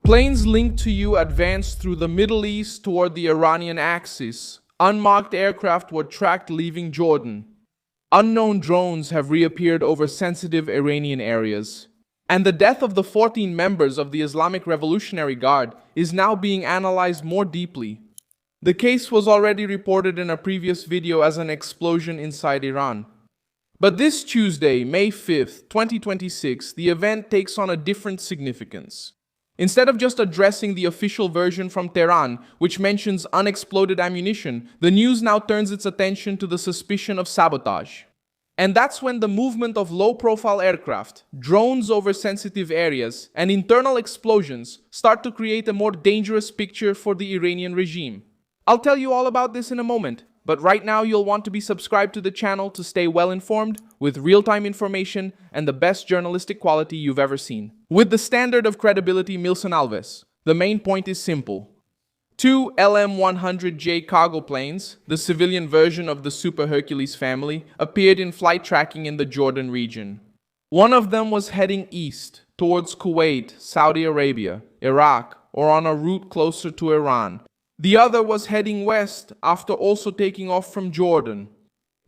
Planes linked to you advanced through the Middle East toward the Iranian axis. Unmarked aircraft were tracked leaving Jordan. Unknown drones have reappeared over sensitive Iranian areas. And the death of the 14 members of the Islamic Revolutionary Guard is now being analyzed more deeply. The case was already reported in a previous video as an explosion inside Iran. But this Tuesday, May 5th, 2026, the event takes on a different significance. Instead of just addressing the official version from Tehran, which mentions unexploded ammunition, the news now turns its attention to the suspicion of sabotage. And that's when the movement of low-profile aircraft, drones over sensitive areas, and internal explosions start to create a more dangerous picture for the Iranian regime. I'll tell you all about this in a moment, but right now you'll want to be subscribed to the channel to stay well informed with real-time information and the best journalistic quality you've ever seen. With the standard of credibility Milson Alves, the main point is simple. Two LM-100J cargo planes, the civilian version of the Super Hercules family, appeared in flight tracking in the Jordan region. One of them was heading east, towards Kuwait, Saudi Arabia, Iraq, or on a route closer to Iran. The other was heading west after also taking off from Jordan.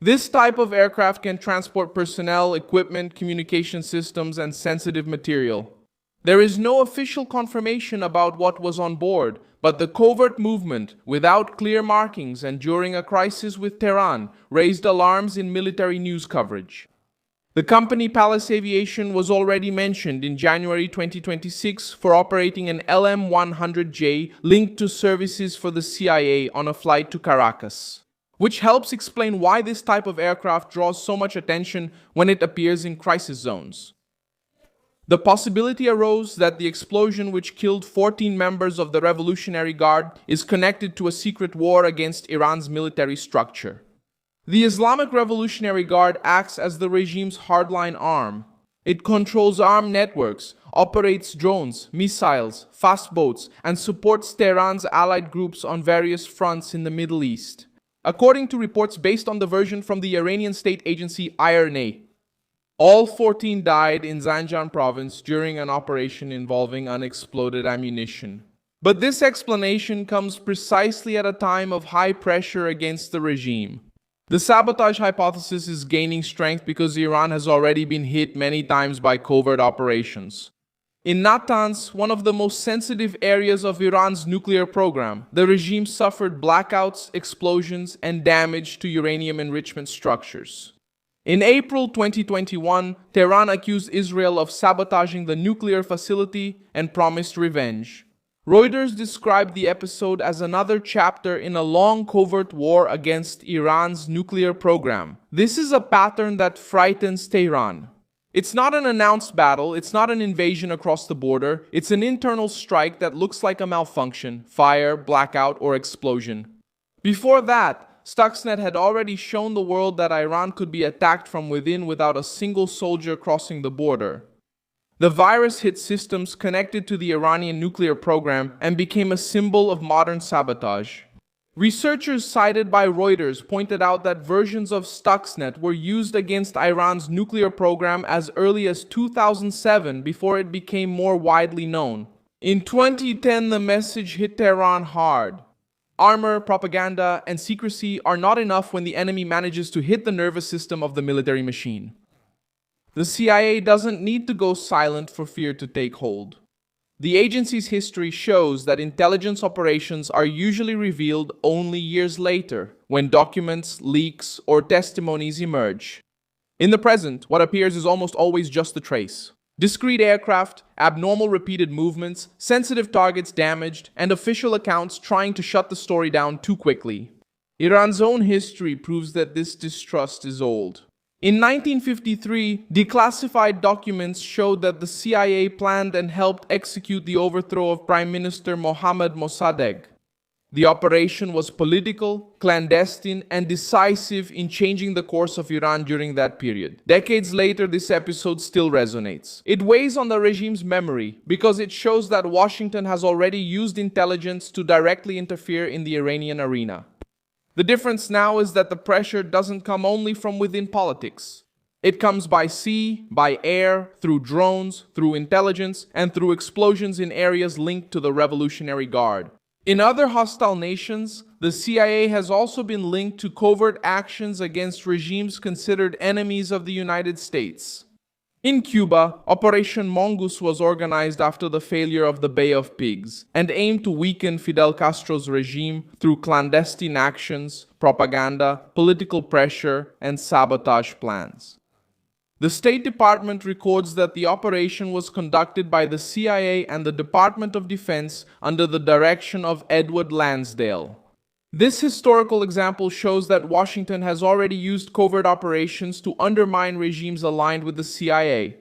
This type of aircraft can transport personnel, equipment, communication systems, and sensitive material. There is no official confirmation about what was on board, but the covert movement, without clear markings and during a crisis with Tehran, raised alarms in military news coverage. The company Palace Aviation was already mentioned in January 2026 for operating an LM-100J linked to services for the CIA on a flight to Caracas, which helps explain why this type of aircraft draws so much attention when it appears in crisis zones. The possibility arose that the explosion which killed 14 members of the Revolutionary Guard is connected to a secret war against Iran's military structure. The Islamic Revolutionary Guard acts as the regime's hardline arm. It controls armed networks, operates drones, missiles, fast boats, and supports Tehran's allied groups on various fronts in the Middle East. According to reports based on the version from the Iranian state agency IRNA, all 14 died in Zanjan province during an operation involving unexploded ammunition. But this explanation comes precisely at a time of high pressure against the regime. The sabotage hypothesis is gaining strength because Iran has already been hit many times by covert operations. In Natanz, one of the most sensitive areas of Iran's nuclear program, the regime suffered blackouts, explosions, and damage to uranium enrichment structures. In April 2021, Tehran accused Israel of sabotaging the nuclear facility and promised revenge. Reuters described the episode as another chapter in a long covert war against Iran's nuclear program. This is a pattern that frightens Tehran. It's not an announced battle, it's not an invasion across the border, it's an internal strike that looks like a malfunction, fire, blackout, or explosion. Before that, Stuxnet had already shown the world that Iran could be attacked from within without a single soldier crossing the border. The virus hit systems connected to the Iranian nuclear program and became a symbol of modern sabotage. Researchers cited by Reuters pointed out that versions of Stuxnet were used against Iran's nuclear program as early as 2007 before it became more widely known. In 2010, the message hit Tehran hard. Armor, propaganda, and secrecy are not enough when the enemy manages to hit the nervous system of the military machine. The CIA doesn't need to go silent for fear to take hold. The agency's history shows that intelligence operations are usually revealed only years later, when documents, leaks, or testimonies emerge. In the present, what appears is almost always just the trace. Discrete aircraft, abnormal repeated movements, sensitive targets damaged, and official accounts trying to shut the story down too quickly. Iran's own history proves that this distrust is old. In 1953, declassified documents showed that the CIA planned and helped execute the overthrow of Prime Minister Mohammad Mossadegh. The operation was political, clandestine, and decisive in changing the course of Iran during that period. Decades later, this episode still resonates. It weighs on the regime's memory because it shows that Washington has already used intelligence to directly interfere in the Iranian arena. The difference now is that the pressure doesn't come only from within politics. It comes by sea, by air, through drones, through intelligence, and through explosions in areas linked to the Revolutionary Guard. In other hostile nations, the CIA has also been linked to covert actions against regimes considered enemies of the United States. In Cuba, Operation Mongoose was organized after the failure of the Bay of Pigs and aimed to weaken Fidel Castro's regime through clandestine actions, propaganda, political pressure, and sabotage plans. The State Department records that the operation was conducted by the CIA and the Department of Defense under the direction of Edward Lansdale. This historical example shows that Washington has already used covert operations to undermine regimes aligned with the CIA.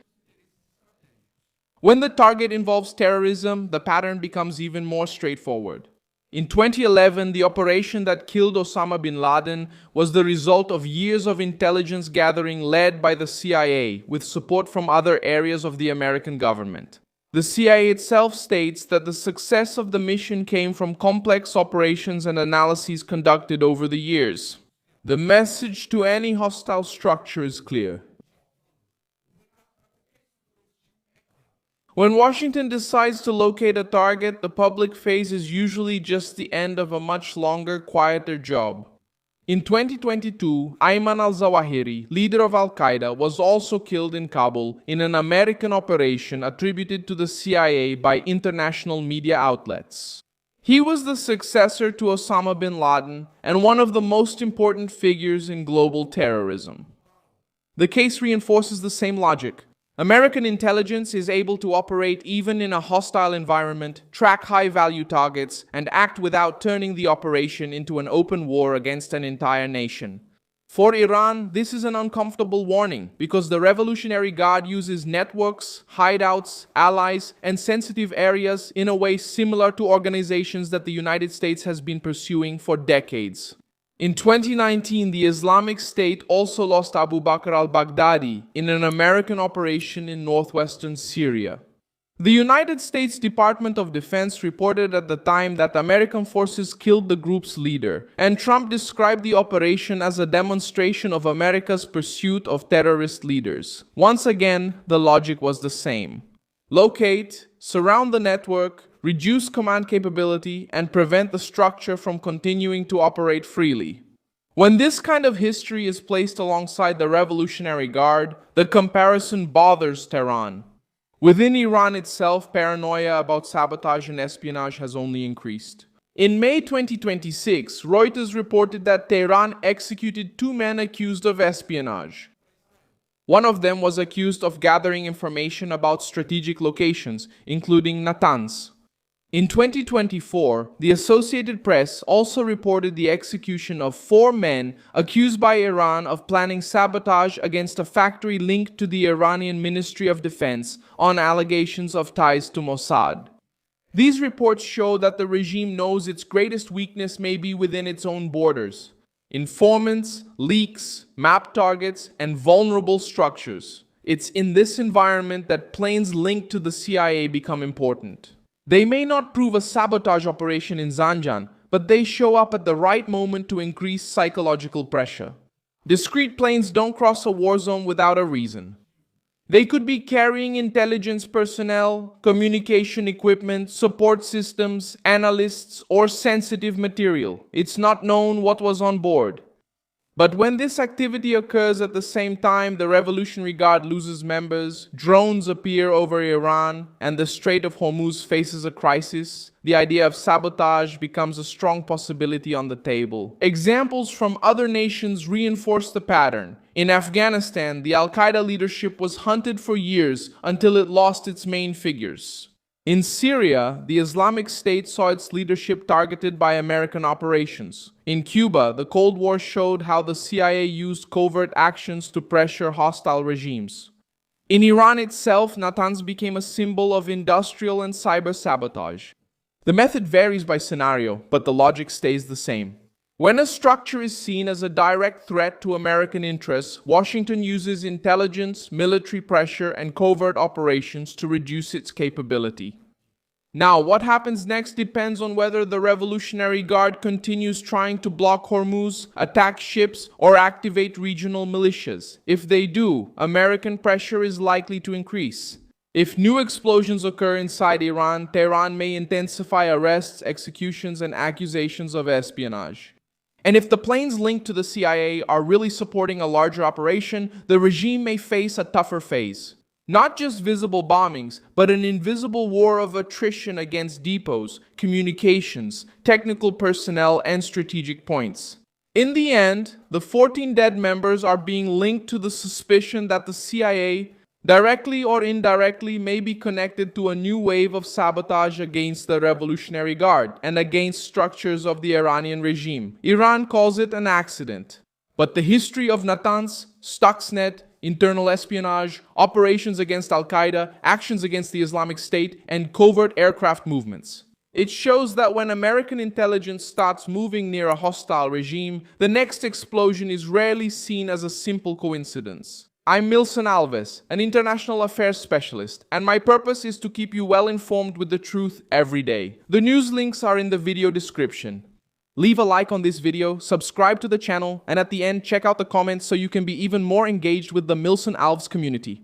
When the target involves terrorism, the pattern becomes even more straightforward. In 2011, the operation that killed Osama bin Laden was the result of years of intelligence gathering led by the CIA, with support from other areas of the American government. The CIA itself states that the success of the mission came from complex operations and analyses conducted over the years. The message to any hostile structure is clear. When Washington decides to locate a target, the public phase is usually just the end of a much longer, quieter job. In 2022, Ayman al-Zawahiri, leader of Al-Qaeda, was also killed in Kabul in an American operation attributed to the CIA by international media outlets. He was the successor to Osama bin Laden and one of the most important figures in global terrorism. The case reinforces the same logic. American intelligence is able to operate even in a hostile environment, track high-value targets, and act without turning the operation into an open war against an entire nation. For Iran, this is an uncomfortable warning because the Revolutionary Guard uses networks, hideouts, allies, and sensitive areas in a way similar to organizations that the United States has been pursuing for decades. In 2019, the Islamic State also lost Abu Bakr al-Baghdadi in an American operation in northwestern Syria. The United States Department of Defense reported at the time that American forces killed the group's leader, and Trump described the operation as a demonstration of America's pursuit of terrorist leaders. Once again, the logic was the same. Locate, surround the network, reduce command capability, and prevent the structure from continuing to operate freely. When this kind of history is placed alongside the Revolutionary Guard, the comparison bothers Tehran. Within Iran itself, paranoia about sabotage and espionage has only increased. In May 2026, Reuters reported that Tehran executed 2 men accused of espionage. One of them was accused of gathering information about strategic locations, including Natanz. In 2024, the Associated Press also reported the execution of 4 men accused by Iran of planning sabotage against a factory linked to the Iranian Ministry of Defense on allegations of ties to Mossad. These reports show that the regime knows its greatest weakness may be within its own borders: informants, leaks, map targets, and vulnerable structures. It's in this environment that planes linked to the CIA become important. They may not prove a sabotage operation in Zanjan, but they show up at the right moment to increase psychological pressure. Discrete planes don't cross a war zone without a reason. They could be carrying intelligence personnel, communication equipment, support systems, analysts, or sensitive material. It's not known what was on board. But when this activity occurs at the same time, the Revolutionary Guard loses members, drones appear over Iran, and the Strait of Hormuz faces a crisis, the idea of sabotage becomes a strong possibility on the table. Examples from other nations reinforce the pattern. In Afghanistan, the Al-Qaeda leadership was hunted for years until it lost its main figures. In Syria, the Islamic State saw its leadership targeted by American operations. In Cuba, the Cold War showed how the CIA used covert actions to pressure hostile regimes. In Iran itself, Natanz became a symbol of industrial and cyber sabotage. The method varies by scenario, but the logic stays the same. When a structure is seen as a direct threat to American interests, Washington uses intelligence, military pressure, and covert operations to reduce its capability. Now, what happens next depends on whether the Revolutionary Guard continues trying to block Hormuz, attack ships, or activate regional militias. If they do, American pressure is likely to increase. If new explosions occur inside Iran, Tehran may intensify arrests, executions, and accusations of espionage. And if the planes linked to the CIA are really supporting a larger operation, the regime may face a tougher phase. Not just visible bombings, but an invisible war of attrition against depots, communications, technical personnel, and strategic points. In the end, the 14 dead members are being linked to the suspicion that the CIA, directly or indirectly, may be connected to a new wave of sabotage against the Revolutionary Guard and against structures of the Iranian regime. Iran calls it an accident. But the history of Natanz, Stuxnet, internal espionage, operations against Al-Qaeda, actions against the Islamic State, and covert aircraft movements. It shows that when American intelligence starts moving near a hostile regime, the next explosion is rarely seen as a simple coincidence. I'm Milson Alves, an international affairs specialist, and my purpose is to keep you well informed with the truth every day. The news links are in the video description. Leave a like on this video, subscribe to the channel, and at the end check out the comments so you can be even more engaged with the Milson Alves community.